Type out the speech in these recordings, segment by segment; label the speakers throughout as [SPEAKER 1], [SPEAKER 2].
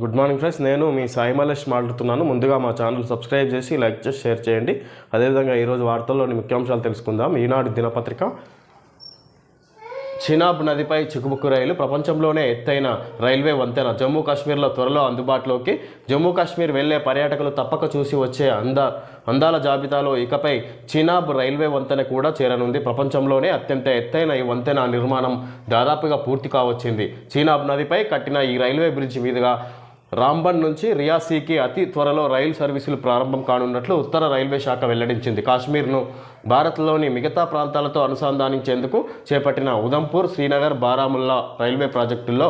[SPEAKER 1] Good morning friends, నేను మీ సాయి మలేష్ మాట్లాడుతున్నాను. ముందుగా మా ఛానల్ సబ్స్క్రైబ్ చేసి లైక్ చేసి షేర్ చేయండి. అదేవిధంగా ఈరోజు వార్తల్లోని ముఖ్యాంశాలు తెలుసుకుందాం. ఈనాడు దినపత్రిక. చినాబ్ నదిపై చిక్కుముక్కు రైలు ప్రపంచంలోనే ఎత్తైన రైల్వే వంతెన జమ్మూ కాశ్మీర్లో త్వరలో అందుబాటులోకి. జమ్మూ కాశ్మీర్ వెళ్లే పర్యాటకులు తప్పక చూసి వచ్చే అందాల జాబితాలో ఇకపై చినాబ్ రైల్వే వంతెన కూడా చేరనుంది. ప్రపంచంలోనే అత్యంత ఎత్తైన ఈ వంతెన నిర్మాణం దాదాపుగా పూర్తి కావచ్చింది. చినాబ్ నదిపై కట్టిన ఈ రైల్వే బ్రిడ్జ్ మీదుగా రాంబన్ నుంచి రియాసీకి అతి త్వరలో రైలు సర్వీసులు ప్రారంభం కానున్నట్లు ఉత్తర రైల్వే శాఖ వెల్లడించింది. కాశ్మీర్ను భారత్లోని మిగతా ప్రాంతాలతో అనుసంధానించేందుకు చేపట్టిన ఉదంపూర్, శ్రీనగర్, బారాముల్లా రైల్వే ప్రాజెక్టుల్లో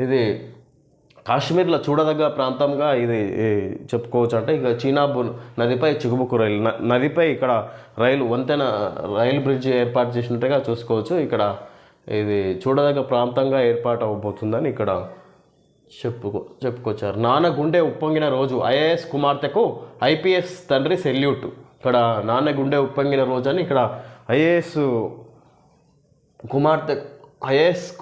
[SPEAKER 1] ఇది కాశ్మీర్లో చూడదగ్గ ప్రాంతంగా ఇది చెప్పుకోవచ్చు. అంటే ఇక చినాబ్ నదిపై చిక్కుముక్కు రైలు నదిపై ఇక్కడ రైలు బ్రిడ్జ్ ఏర్పాటు చేసినట్టుగా చూసుకోవచ్చు. ఇక్కడ ఇది చూడదగ్గ ప్రాంతంగా ఏర్పాటు అవబోతుందని ఇక్కడ చెప్పుకొచ్చారు. నాన్న గుండె ఉప్పొంగిన రోజు ఐఏఎస్ కుమార్తెకు ఐపీఎస్ తండ్రి సెల్యూట్. ఇక్కడ నాన్న గుండె ఉప్పొంగిన రోజు అని ఇక్కడ ఐఏఎస్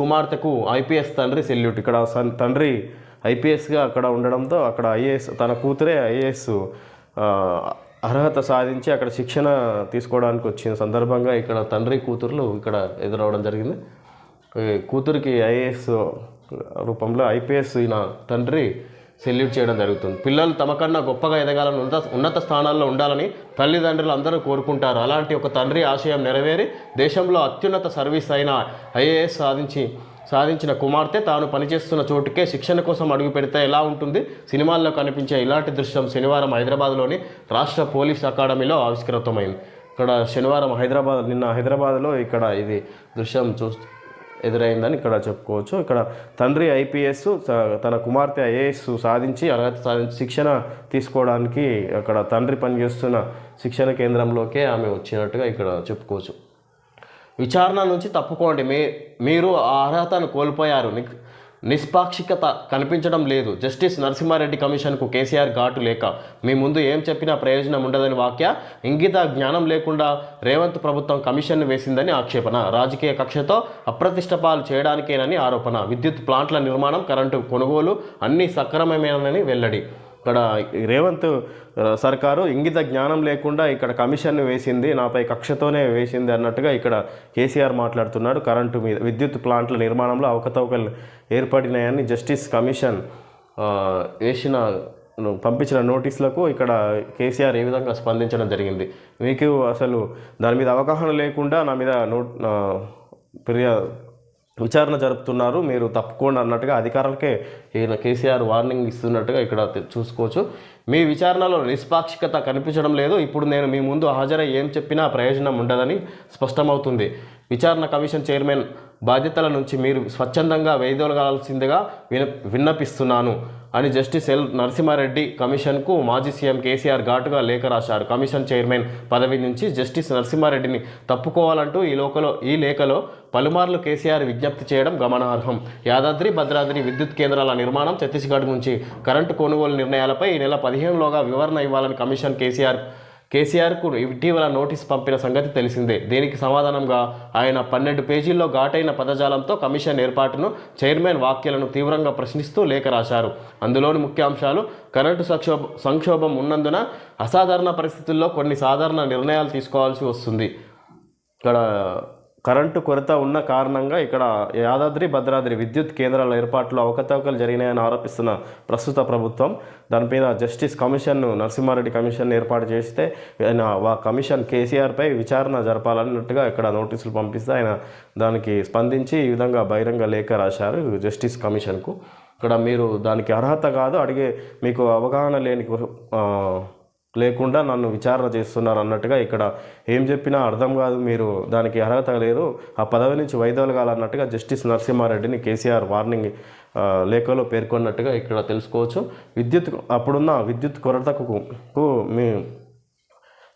[SPEAKER 1] కుమార్తెకు ఐపీఎస్ తండ్రి సెల్యూట్. ఇక్కడ తండ్రి ఐపీఎస్గా అక్కడ ఉండడంతో అక్కడ ఐఏఎస్ తన కూతురే ఐఏఎస్ అర్హత సాధించి అక్కడ శిక్షణ తీసుకోవడానికి వచ్చిన సందర్భంగా ఇక్కడ తండ్రి కూతుర్లు ఇక్కడ ఎదురవడం జరిగింది. కూతురికి ఐఏఎస్ రూపంలో ఐపీఎస్ ఈయన తండ్రి సెల్యూట్ చేయడం జరుగుతుంది. పిల్లలు తమకన్నా గొప్పగా ఎదగాలని ఉన్నత స్థానాల్లో ఉండాలని తల్లిదండ్రులు అందరూ కోరుకుంటారు. అలాంటి ఒక తండ్రి ఆశయం నెరవేరి దేశంలో అత్యున్నత సర్వీస్ అయిన ఐఏఎస్ సాధించిన కుమార్తె తాను పనిచేస్తున్న చోటుకే శిక్షణ కోసం అడుగు పెడితే ఎలా ఉంటుంది? సినిమాల్లో కనిపించే ఇలాంటి దృశ్యం శనివారం హైదరాబాద్లోని రాష్ట్ర పోలీస్ అకాడమీలో ఆవిష్కృతమైంది. ఇక్కడ శనివారం నిన్న హైదరాబాద్లో ఇక్కడ ఇది దృశ్యం ఎదురైందని ఇక్కడ చెప్పుకోవచ్చు. ఇక్కడ తండ్రి ఐపీఎస్, తన కుమార్తె ఐఏఎస్ అర్హత సాధించి శిక్షణ తీసుకోవడానికి అక్కడ తండ్రి పనిచేస్తున్న శిక్షణ కేంద్రంలోకే ఆమె వచ్చినట్టుగా ఇక్కడ చెప్పుకోవచ్చు. విచారణ నుంచి తప్పుకోండి, మీరు ఆ అర్హతను కోల్పోయారు, నిష్పాక్షికత కనిపించడం లేదు. జస్టిస్ నరసింహారెడ్డి కమిషన్కు కేసీఆర్ ఘాటు లేక మీ ముందు ఏం చెప్పినా ప్రయోజనం ఉండదని వ్యాఖ్య. ఇంగిత జ్ఞానం లేకుండా రేవంత్ ప్రభుత్వం కమిషన్ను వేసిందని ఆక్షేపణ. రాజకీయ కక్షతో అప్రతిష్ట పాలు చేయడానికేనని ఆరోపణ. విద్యుత్ ప్లాంట్ల నిర్మాణం, కరెంటు కొనుగోలు అన్నీ సక్రమమేనని వెల్లడి. ఇక్కడ రేవంత్ సర్కారు ఇంగిత జ్ఞానం లేకుండా ఇక్కడ కమిషన్ను వేసింది, నాపై కక్షతోనే వేసింది అన్నట్టుగా ఇక్కడ కేసీఆర్ మాట్లాడుతున్నాడు. కరెంటు మీద విద్యుత్ ప్లాంట్ల నిర్మాణంలో అవకతవకలు ఏర్పడినాయని జస్టిస్ కమిషన్ పంపించిన నోటీసులకు ఇక్కడ కేసీఆర్ ఏ విధంగా స్పందించడం జరిగింది. మీకు అసలు దాని మీద అవగాహన లేకుండా నా మీద విచారణ జరుపుతున్నారు, మీరు తప్పుకోండి అన్నట్టుగా అధికారులకే ఈయన కేసీఆర్ వార్నింగ్ ఇస్తున్నట్టుగా ఇక్కడ చూసుకోవచ్చు. మీ విచారణలో నిష్పాక్షికత కనిపించడం లేదు, ఇప్పుడు నేను మీ ముందు హాజరై ఏం చెప్పినా ప్రయోజనం ఉండదని స్పష్టమవుతుంది. విచారణ కమిషన్ చైర్మన్ బాధ్యతల నుంచి మీరు స్వచ్ఛందంగా వైదొలగాల్సిందిగా విన్నపిస్తున్నాను అని జస్టిస్ ఎల్ నరసింహారెడ్డి కమిషన్కు మాజీ సీఎం కేసీఆర్ ఘాటుగా లేఖ రాశారు. కమిషన్ చైర్మన్ పదవి నుంచి జస్టిస్ నరసింహారెడ్డిని తప్పుకోవాలంటూ ఈ లేఖలో పలుమార్లు కేసీఆర్ విజ్ఞప్తి చేయడం గమనార్హం. యాదాద్రి భద్రాద్రి విద్యుత్ కేంద్రాల నిర్మాణం, ఛత్తీస్గఢ్ నుంచి కరెంటు కొనుగోలు నిర్ణయాలపై ఈ నెల 15లోగా వివరణ ఇవ్వాలని కమిషన్ కేసీఆర్కు ఇటీవల నోటీసు పంపిన సంగతి తెలిసిందే. దీనికి సమాధానంగా ఆయన 12 పేజీల్లో ఘాటైన పదజాలంతో కమిషన్ ఏర్పాటును, చైర్మన్ వ్యాఖ్యలను తీవ్రంగా ప్రశ్నిస్తూ లేఖ రాశారు. అందులోని ముఖ్యాంశాలు: కరెంటు సంక్షోభం ఉన్నందున అసాధారణ పరిస్థితుల్లో కొన్ని సాధారణ నిర్ణయాలు తీసుకోవాల్సి వస్తుంది. ఇక్కడ కరెంటు కొరత ఉన్న కారణంగా ఇక్కడ యాదాద్రి భద్రాద్రి విద్యుత్ కేంద్రాల ఏర్పాటులో అవకతవకలు జరిగినాయని ఆరోపిస్తున్న ప్రస్తుత ప్రభుత్వం దానిపైన జస్టిస్ కమిషన్ను నరసింహారెడ్డి కమిషన్ ఏర్పాటు చేస్తే ఆయన కమిషన్ కేసీఆర్పై విచారణ జరపాలన్నట్టుగా ఇక్కడ నోటీసులు పంపిస్తే ఆయన దానికి స్పందించి ఈ విధంగా బహిరంగ లేఖ రాశారు జస్టిస్ కమిషన్కు. ఇక్కడ మీరు దానికి అర్హత కాదు, మీకు అవగాహన లేకుండా నన్ను విచారణ చేస్తున్నారు అన్నట్టుగా ఇక్కడ ఏం చెప్పినా అర్థం కాదు, మీరు దానికి అర్హత లేదు, ఆ పదవి నుంచి వైదొలగాలన్నట్టుగా జస్టిస్ నరసింహారెడ్డిని కేసీఆర్ వార్నింగ్ లేఖలో పేర్కొన్నట్టుగా ఇక్కడ తెలుసుకోవచ్చు. అప్పుడున్న విద్యుత్ కొరతకు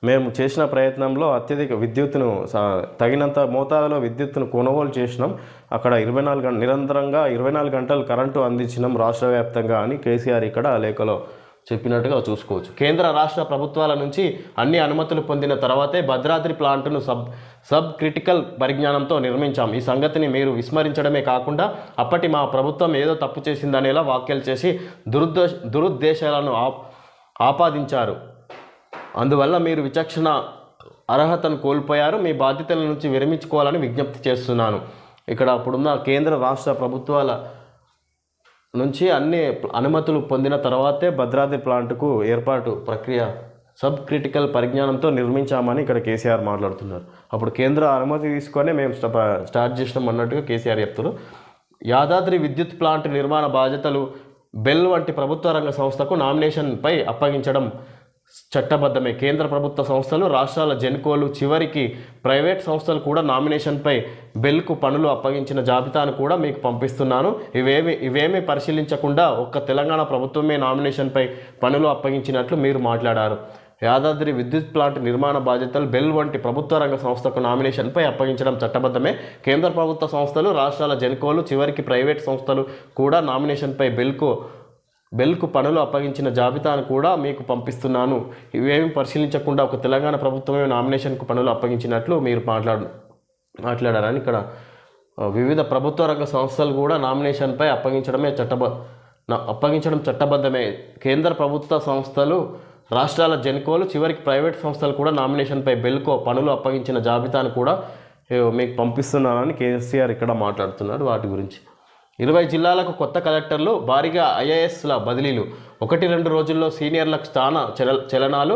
[SPEAKER 1] మేము చేసిన ప్రయత్నంలో అత్యధిక విద్యుత్తును తగినంత మోతాదులో విద్యుత్తును కొనుగోలు చేసినాం. అక్కడ నిరంతరంగా 24 గంటలు కరెంటు అందించినాం రాష్ట్ర వ్యాప్తంగా అని కేసీఆర్ ఇక్కడ లేఖలో చెప్పినట్టుగా చూసుకోవచ్చు. కేంద్ర రాష్ట్ర ప్రభుత్వాల నుంచి అన్ని అనుమతులు పొందిన తర్వాతే భద్రాద్రి ప్లాంటును సబ్ క్రిటికల్ పరిజ్ఞానంతో నిర్మించాం. ఈ సంగతిని మీరు విస్మరించడమే కాకుండా అప్పటి మా ప్రభుత్వం ఏదో తప్పు చేసిందనేలా వ్యాఖ్యలు చేసి దురుద్దేశాలను ఆపాదించారు. అందువల్ల మీరు విచక్షణ అర్హతను కోల్పోయారు. మీ బాధ్యతల నుంచి విరమించుకోవాలని విజ్ఞప్తి చేస్తున్నాను. ఇక్కడ అప్పుడున్న కేంద్ర రాష్ట్ర ప్రభుత్వాల నుంచి అన్ని అనుమతులు పొందిన తర్వాతే భద్రాద్రి ప్లాంటుకు ఏర్పాటు ప్రక్రియ సబ్ క్రిటికల్ పరిజ్ఞానంతో నిర్మించామని ఇక్కడ కేసీఆర్ మాట్లాడుతున్నారు. అప్పుడు కేంద్ర అనుమతి తీసుకొని మేము స్టార్ట్ చేసినాం అన్నట్టుగా కేసీఆర్ చెప్తారు. యాదాద్రి విద్యుత్ ప్లాంట్ నిర్మాణ బాధ్యతలు బెల్ వంటి ప్రభుత్వ రంగ సంస్థకు నామినేషన్పై అప్పగించడం చట్టబద్ధమే. కేంద్ర ప్రభుత్వ సంస్థలు, రాష్ట్రాల జెన్కోలు, చివరికి ప్రైవేట్ సంస్థలు కూడా నామినేషన్పై బెల్కు పనులు అప్పగించిన జాబితాను కూడా మీకు పంపిస్తున్నాను. ఇవేమీ పరిశీలించకుండా ఒక్క తెలంగాణ ప్రభుత్వమే నామినేషన్పై పనులు అప్పగించినట్లు మీరు మాట్లాడారు. యాదాద్రి విద్యుత్ ప్లాంట్ నిర్మాణ బాధ్యతలు బెల్ వంటి ప్రభుత్వ రంగ సంస్థకు నామినేషన్పై అప్పగించడం చట్టబద్ధమే. కేంద్ర ప్రభుత్వ సంస్థలు, రాష్ట్రాల జెన్కోలు, చివరికి ప్రైవేట్ సంస్థలు కూడా నామినేషన్పై బెల్కు పనులు అప్పగించిన జాబితాను కూడా మీకు పంపిస్తున్నాను. ఇవేమి పరిశీలించకుండా ఒక తెలంగాణ ప్రభుత్వమే నామినేషన్కు పనులు అప్పగించినట్లు మీరు మాట్లాడారని ఇక్కడ వివిధ ప్రభుత్వ రంగ సంస్థలు కూడా నామినేషన్పై అప్పగించడం చట్టబద్ధమే. కేంద్ర ప్రభుత్వ సంస్థలు, రాష్ట్రాల జెన్కోలు, చివరికి ప్రైవేట్ సంస్థలు కూడా నామినేషన్పై బెల్కో పనులు అప్పగించిన జాబితాను కూడా మీకు పంపిస్తున్నానని కేసీఆర్ ఇక్కడ మాట్లాడుతున్నాడు. వాటి గురించి 20 జిల్లాలకు కొత్త కలెక్టర్లు, భారీగా ఐఏఎస్ల బదిలీలు, 1-2 రోజుల్లో సీనియర్లకు స్థాన చలనాలు,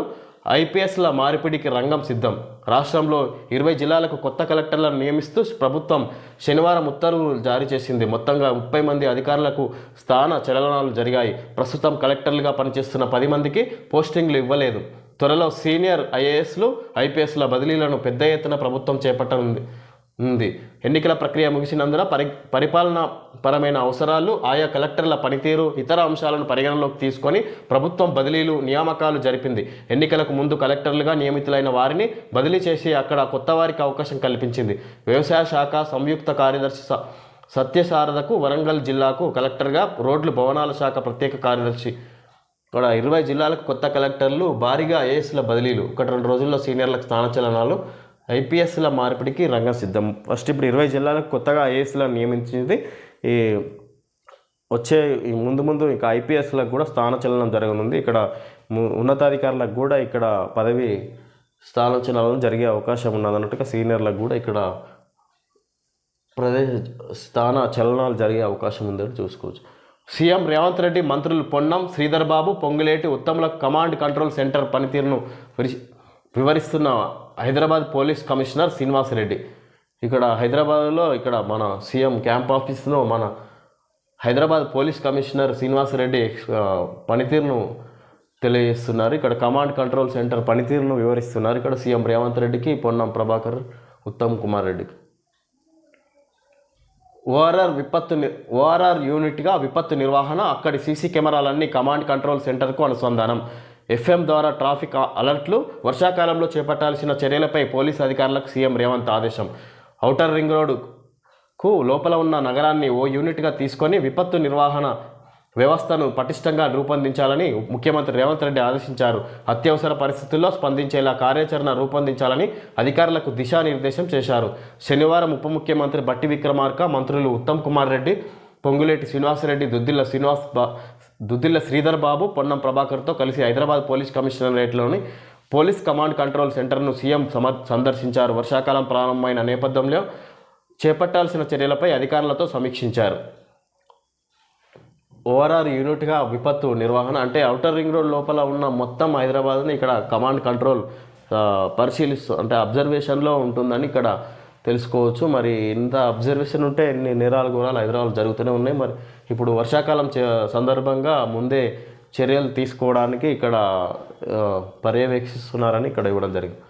[SPEAKER 1] ఐపీఎస్ల మార్పిడికి రంగం సిద్ధం. రాష్ట్రంలో 20 జిల్లాలకు కొత్త కలెక్టర్లను నియమిస్తూ ప్రభుత్వం శనివారం ఉత్తర్వులు జారీ చేసింది. మొత్తంగా 30 మంది అధికారులకు స్థాన చలనాలు జరిగాయి. ప్రస్తుతం కలెక్టర్లుగా పనిచేస్తున్న 10 మందికి పోస్టింగ్లు ఇవ్వలేదు. త్వరలో సీనియర్ ఐఏఎస్లు, ఐపీఎస్ల బదిలీలను పెద్ద ఎత్తున ప్రభుత్వం చేపట్టనుంది. ఎన్నికల ప్రక్రియ ముగిసినందున పరిపాలనా పరమైన అవసరాలు, ఆయా కలెక్టర్ల పనితీరు, ఇతర అంశాలను పరిగణలోకి తీసుకొని ప్రభుత్వం బదిలీలు, నియామకాలు జరిపింది. ఎన్నికలకు ముందు కలెక్టర్లుగా నియమితులైన వారిని బదిలీ చేసి అక్కడ కొత్త వారికి అవకాశం కల్పించింది. వ్యవసాయ శాఖ సంయుక్త కార్యదర్శి సత్యశారదకు వరంగల్ జిల్లాకు కలెక్టర్గా, రోడ్లు భవనాల శాఖ ప్రత్యేక కార్యదర్శి ఇక్కడ 20 జిల్లాలకు కొత్త కలెక్టర్లు, భారీగా ఐఏఎస్ల బదిలీలు, 1-2 రోజుల్లో సీనియర్లకు స్థానచలనాలు, ఐపీఎస్ల మార్పిడికి రంగం సిద్ధం. ఫస్ట్ ఇప్పుడు 20 జిల్లాలకు కొత్తగా ఐఏఎస్లను నియమించింది. ముందు ఇంకా ఐపీఎస్లకు కూడా స్థానచలనం జరగనుంది. ఇక్కడ ఉన్నతాధికారులకు కూడా ఇక్కడ పదవి స్థానచలనం జరిగే అవకాశం ఉన్నదన్నట్టుగా సీనియర్లకు కూడా ఇక్కడ స్థాన చలనాలు జరిగే అవకాశం ఉందని చూసుకోవచ్చు. సీఎం రేవంత్ రెడ్డి, మంత్రులు Ponnam, Sridhar Babu, Ponguleti ఉత్తమ్లకు command control centre పనితీరును వివరిస్తున్న హైదరాబాద్ పోలీస్ కమిషనర్ శ్రీనివాసరెడ్డి. ఇక్కడ హైదరాబాద్లో ఇక్కడ మన సీఎం క్యాంప్ ఆఫీస్లో మన హైదరాబాద్ పోలీస్ కమిషనర్ శ్రీనివాసరెడ్డి పనితీరును తెలియజేస్తున్నారు. ఇక్కడ కమాండ్ కంట్రోల్ సెంటర్ పనితీరును వివరిస్తున్నారు. ఇక్కడ సీఎం రేవంత్ రెడ్డికి, పొన్నం ప్రభాకర్, ఉత్తమ్ కుమార్ రెడ్డికి. ఓఆర్ఆర్ యూనిట్గా విపత్తు నిర్వహణ, అక్కడి సీసీ కెమెరాలన్నీ కమాండ్ కంట్రోల్ సెంటర్కు అనుసంధానం. ఎఫ్ఎం ద్వారా ట్రాఫిక్ అలర్ట్లు, వర్షాకాలంలో చేపట్టాల్సిన చర్యలపై పోలీసు అధికారులకు సీఎం రేవంత్ ఆదేశం. ఔటర్ రింగ్ రోడ్డుకు లోపల ఉన్న నగరాన్ని ఓ యూనిట్గా తీసుకొని విపత్తు నిర్వహణ వ్యవస్థను పటిష్టంగా రూపొందించాలని ముఖ్యమంత్రి రేవంత్ రెడ్డి ఆదేశించారు. అత్యవసర పరిస్థితుల్లో స్పందించేలా కార్యాచరణ రూపొందించాలని అధికారులకు దిశానిర్దేశం చేశారు. శనివారం ఉప ముఖ్యమంత్రి బట్టి విక్రమార్క, మంత్రులు ఉత్తమ్ కుమార్ రెడ్డి, పొంగులేటి శ్రీనివాసరెడ్డి, దుద్దిల్ల శ్రీధర్ బాబు, పొన్నం ప్రభాకర్తో కలిసి హైదరాబాద్ పోలీస్ కమిషనరేట్లోని పోలీస్ కమాండ్ కంట్రోల్ సెంటర్ను సీఎం సందర్శించారు. వర్షాకాలం ప్రారంభమైన నేపథ్యంలో చేపట్టాల్సిన చర్యలపై అధికారులతో సమీక్షించారు. ఓఆర్ఆర్ యూనిట్గా విపత్తు నిర్వహణ అంటే ఔటర్ రింగ్ రోడ్ లోపల ఉన్న మొత్తం హైదరాబాద్ని ఇక్కడ కమాండ్ కంట్రోల్ అంటే అబ్జర్వేషన్లో ఉంటుందని ఇక్కడ తెలుసుకోవచ్చు. మరి ఇంత అబ్జర్వేషన్ ఉంటే ఎన్ని నేరాలు ఘోరాలు హైదరాబాద్ జరుగుతూనే ఉన్నాయి. మరి ఇప్పుడు వర్షాకాలం సందర్భంగా ముందే చర్యలు తీసుకోవడానికి ఇక్కడ పర్యవేక్షిస్తున్నారని ఇక్కడ ఇవ్వడం జరిగింది.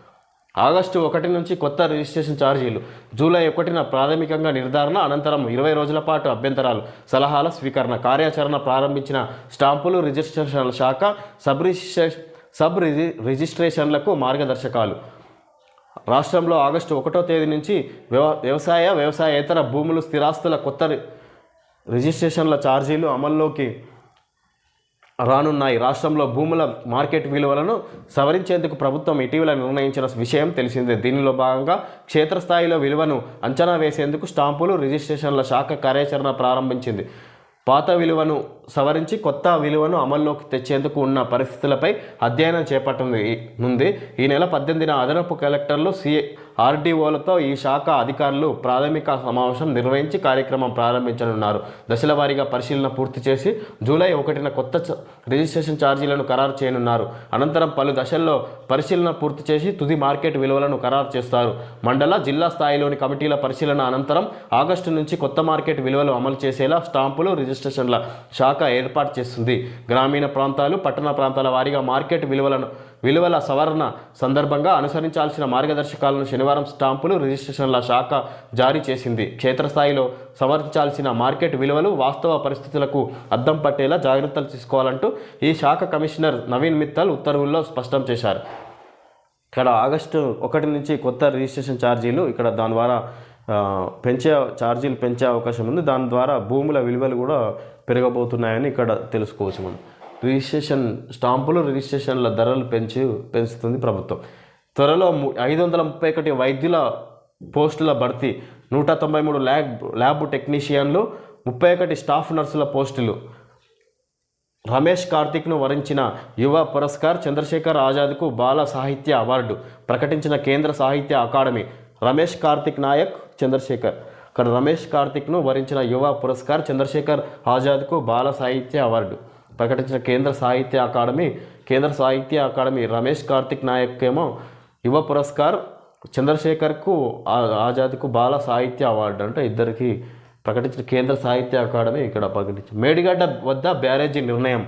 [SPEAKER 1] ఆగస్టు 1 నుంచి కొత్త రిజిస్ట్రేషన్ ఛార్జీలు, జూలై 1న ప్రాథమికంగా నిర్ధారణ, అనంతరం 20 రోజుల పాటు అభ్యంతరాలు, సలహాల స్వీకరణ. కార్యాచరణ ప్రారంభించిన స్టాంపులు రిజిస్ట్రేషన్ల శాఖ సబ్ రిజిస్ట్రేషన్లకు మార్గదర్శకాలు. రాష్ట్రంలో ఆగస్టు 1వ తేదీ నుంచి వ్యవసాయేతర భూములు, స్థిరాస్తుల కొత్త రిజిస్ట్రేషన్ల ఛార్జీలు అమల్లోకి రానున్నాయి. రాష్ట్రంలో భూముల మార్కెట్ విలువలను సవరించేందుకు ప్రభుత్వం ఇటీవల నిర్ణయించిన విషయం తెలిసిందే. దీనిలో భాగంగా క్షేత్రస్థాయిలో విలువను అంచనా వేసేందుకు స్టాంపులు రిజిస్ట్రేషన్ల శాఖ కార్యాచరణ ప్రారంభించింది. పాత విలువను సవరించి కొత్త విలువను అమల్లోకి తెచ్చేందుకు ఉన్న పరిస్థితులపై అధ్యయనం చేపట్టనుంది. ఈ నెల 18న అదనపు కలెక్టర్లు ఆర్డీఓలతో ఈ శాఖ అధికారులు ప్రాథమిక సమావేశం నిర్వహించి కార్యక్రమం ప్రారంభించనున్నారు. దశల వారీగా పరిశీలన పూర్తి చేసి జూలై 1న కొత్త రిజిస్ట్రేషన్ ఛార్జీలను ఖరారు చేయనున్నారు. అనంతరం పలు దశల్లో పరిశీలన పూర్తి చేసి తుది మార్కెట్ విలువలను ఖరారు చేస్తారు. మండల, జిల్లా స్థాయిలోని కమిటీల పరిశీలన అనంతరం ఆగస్టు నుంచి కొత్త మార్కెట్ విలువలు అమలు చేసేలా స్టాంపులు రిజిస్ట్రేషన్ల శాఖ ఏర్పాటు చేస్తుంది. గ్రామీణ ప్రాంతాలు, పట్టణ ప్రాంతాల వారీగా మార్కెట్ విలువల సవరణ సందర్భంగా అనుసరించాల్సిన మార్గదర్శకాలను శనివారం స్టాంపులు రిజిస్ట్రేషన్ల శాఖ జారీ చేసింది. క్షేత్రస్థాయిలో సవరించాల్సిన మార్కెట్ విలువలు వాస్తవ పరిస్థితులకు అద్దం పట్టేలా జాగ్రత్తలు తీసుకోవాలంటూ ఈ శాఖ కమిషనర్ నవీన్ మిత్తల్ ఉత్తర్వుల్లో స్పష్టం చేశారు. ఇక్కడ ఆగస్టు 1 నుంచి కొత్త రిజిస్ట్రేషన్ ఛార్జీలు ఇక్కడ దాని ద్వారా ఛార్జీలు పెంచే అవకాశం ఉంది. దాని ద్వారా భూముల విలువలు కూడా పెరగబోతున్నాయని ఇక్కడ తెలుసుకోవచ్చు. మనం స్టాంపులు రిజిస్ట్రేషన్ల ధరలు పెంచుతుంది ప్రభుత్వం. త్వరలో 531 వైద్యుల పోస్టుల భర్తీ, 193 ల్యాబ్ టెక్నీషియన్లు, 31 స్టాఫ్ నర్సుల పోస్టులు. రమేష్ కార్తిక్ను వరించిన యువ పురస్కార్ చంద్రశేఖర్ ఆజాద్కు బాల సాహిత్య అవార్డు ప్రకటించిన కేంద్ర సాహిత్య అకాడమీ. రమేష్ కార్తిక్ నాయక్ చంద్రశేఖర్ ఇక్కడ రమేష్ కార్తిక్ను వరించిన యువ పురస్కార్ చంద్రశేఖర్ ఆజాద్కు బాల సాహిత్య అవార్డు ప్రకటించిన కేంద్ర సాహిత్య అకాడమీ. రమేష్ కార్తిక్ నాయక్ ఏమో యువ పురస్కార్, చంద్రశేఖర్కు ఆజాద్కు బాల సాహిత్య అవార్డు అంటే ఇద్దరికి ప్రకటించిన కేంద్ర సాహిత్య అకాడమీ ఇక్కడ ప్రకటించింది. మేడిగడ్డ వద్ద బ్యారేజీ నిర్ణయం.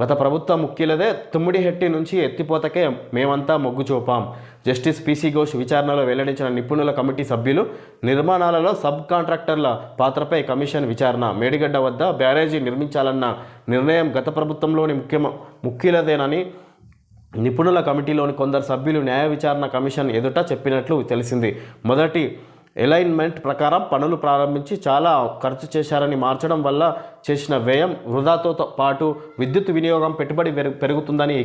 [SPEAKER 1] గత ప్రభుత్వ ముఖ్యులదే తుమ్మిడిహెట్టి నుంచి ఎత్తిపోతకే మేమంతా మొగ్గు చూపాం. జస్టిస్ పీసీ ఘోష్ విచారణలో వెల్లడించిన నిపుణుల కమిటీ సభ్యులు. నిర్మాణాలలో సబ్ కాంట్రాక్టర్ల పాత్రపై కమిషన్ విచారణ. మేడిగడ్డ వద్ద బ్యారేజీ నిర్మించాలన్న నిర్ణయం గత ప్రభుత్వంలోని ముఖ్యులదేనని నిపుణుల కమిటీలోని కొందరు సభ్యులు న్యాయ విచారణ కమిషన్ ఎదుట చెప్పినట్లు తెలిసింది. మొదటి అలైన్మెంట్ ప్రకారం పనులు ప్రారంభించి చాలా ఖర్చు చేశారని మార్చడం వల్ల చేసిన వ్యయం వృధాతో పాటు విద్యుత్ వినియోగం, పెట్టుబడి పెరుగుతుందని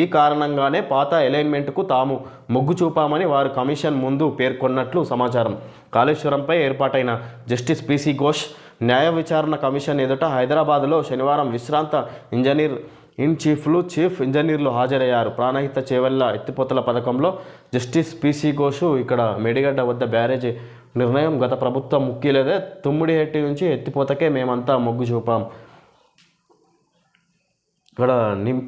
[SPEAKER 1] ఈ కారణంగానే పాత అలైన్మెంట్కు తాము మొగ్గు చూపామని వారు కమిషన్ ముందు పేర్కొన్నట్లు సమాచారం. కాళేశ్వరంపై ఏర్పాటైన జస్టిస్ పీసీ ఘోష్ న్యాయ విచారణ కమిషన్ ఎదుట హైదరాబాద్లో శనివారం విశ్రాంత చీఫ్ ఇంజనీర్లు హాజరయ్యారు. ప్రాణహిత చేవెళ్ల ఎత్తిపోతల పథకంలో జస్టిస్ పీసీ ఘోష్ ఇక్కడ మేడిగడ్డ వద్ద బ్యారేజీ నిర్ణయం గత ప్రభుత్వం ముఖ్యులదే, తుమ్మిడిహెట్టి నుంచి ఎత్తిపోతకే మేమంతా మొగ్గు చూపాం. ఇక్కడ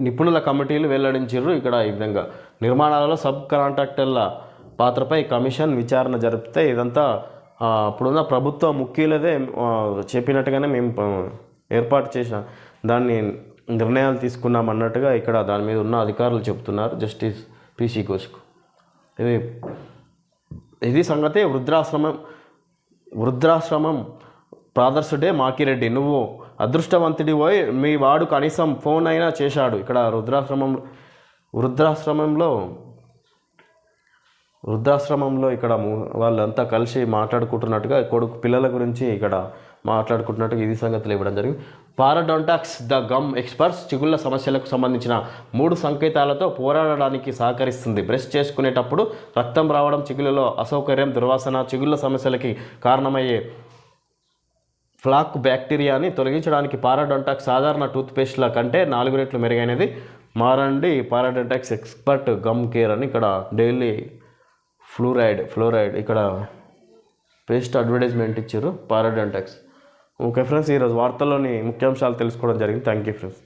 [SPEAKER 1] నిపుణుల కమిటీలు వెల్లడించారు. ఇక్కడ ఈ విధంగా నిర్మాణాలలో సబ్ కాంట్రాక్టర్ల పాత్రపై కమిషన్ విచారణ జరిపితే ఇదంతా అప్పుడున్న ప్రభుత్వ ముఖ్యులదే చెప్పినట్టుగానే మేము ఏర్పాటు చేసిన దాన్ని నిర్ణయాలు తీసుకున్నాం అన్నట్టుగా ఇక్కడ దాని మీద ఉన్న అధికారులు చెప్తున్నారు జస్టిస్ పీసీ ఘోష్కు. ఇది సంగతి. వృద్ధాశ్రమం ప్రాదర్శుడే మాకిరెడ్డి, నువ్వు అదృష్టవంతుడి పోయి మీ వాడు కనీసం ఫోన్ అయినా చేశాడు. ఇక్కడ వృద్ధాశ్రమంలో ఇక్కడ వాళ్ళంతా కలిసి మాట్లాడుకుంటున్నట్టుగా పిల్లల గురించి ఇక్కడ మాట్లాడుకుంటున్నట్టుగా ఇది సంగతులు ఇవ్వడం జరిగింది. పారాడోంటాక్స్ ద గమ్ ఎక్స్పర్ట్స్ చిగుళ్ళ సమస్యలకు సంబంధించిన 3 సంకేతాలతో పోరాడడానికి సహకరిస్తుంది. బ్రష్ చేసుకునేటప్పుడు రక్తం రావడం, చిగుళ్ళలో అసౌకర్యం, దుర్వాసన, చిగుళ్ళ సమస్యలకి కారణమయ్యే ఫ్లాక్ బ్యాక్టీరియాని తొలగించడానికి పారాడోంటాక్స్ సాధారణ టూత్పేస్ట్ల కంటే 4 రెట్లు మెరుగైనది. మారండి పారాడోంటాక్స్ ఎక్స్పర్ట్ గమ్ కేర్ అని ఇక్కడ డైలీ ఫ్లోరైడ్ ఇక్కడ పేస్ట్ అడ్వర్టైజ్మెంట్ ఇచ్చారు పారాడోంటాక్స్. ఓకే ఫ్రెండ్స్, ఈరోజు వార్తల్లోని ముఖ్యాంశాలు తెలుసుకోవడం జరిగింది. Thank you friends.